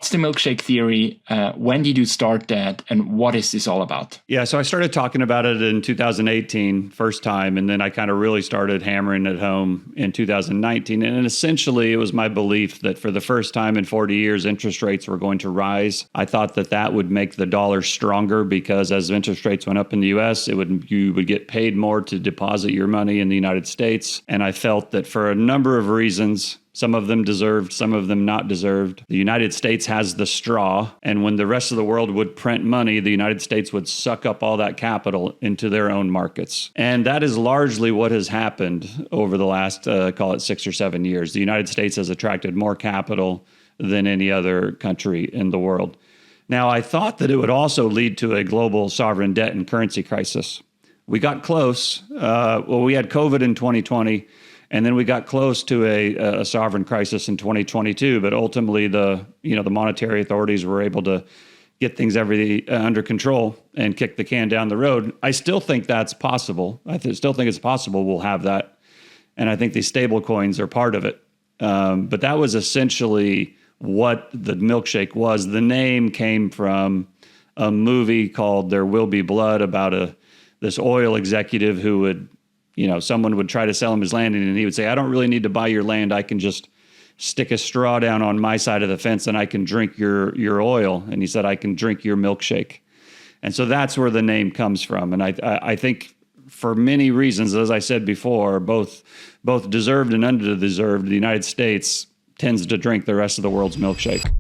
What's the milkshake theory? When did you start that? And what is this all about? Yeah, so I started talking about it in 2018, first time, and then I kind of really started hammering it home in 2019. And essentially, it was my belief that for the first time in 40 years, interest rates were going to rise. I thought that that would make the dollar stronger because as interest rates went up in the U.S., you would get paid more to deposit your money in the United States. And I felt that for a number of reasons, some of them deserved, some of them not deserved. The United States has the straw, and when the rest of the world would print money, the United States would suck up all that capital into their own markets. And that is largely what has happened over the last, call it 6 or 7 years. The United States has attracted more capital than any other country in the world. Now, I thought that it would also lead to a global sovereign debt and currency crisis. We got close. We had COVID in 2020. And then we got close to a sovereign crisis in 2022, but ultimately the monetary authorities were able to get things under control and kick the can down the road. I still think that's possible. Still think it's possible we'll have that, and I think these stablecoins are part of it. But that was essentially what the milkshake was. The name came from a movie called There Will Be Blood about this oil executive who would. Someone would try to sell him his land and he would say, I don't really need to buy your land. I can just stick a straw down on my side of the fence and I can drink your oil. And he said, I can drink your milkshake. And so that's where the name comes from. And I think for many reasons, as I said before, both deserved and undeserved, the United States tends to drink the rest of the world's milkshake.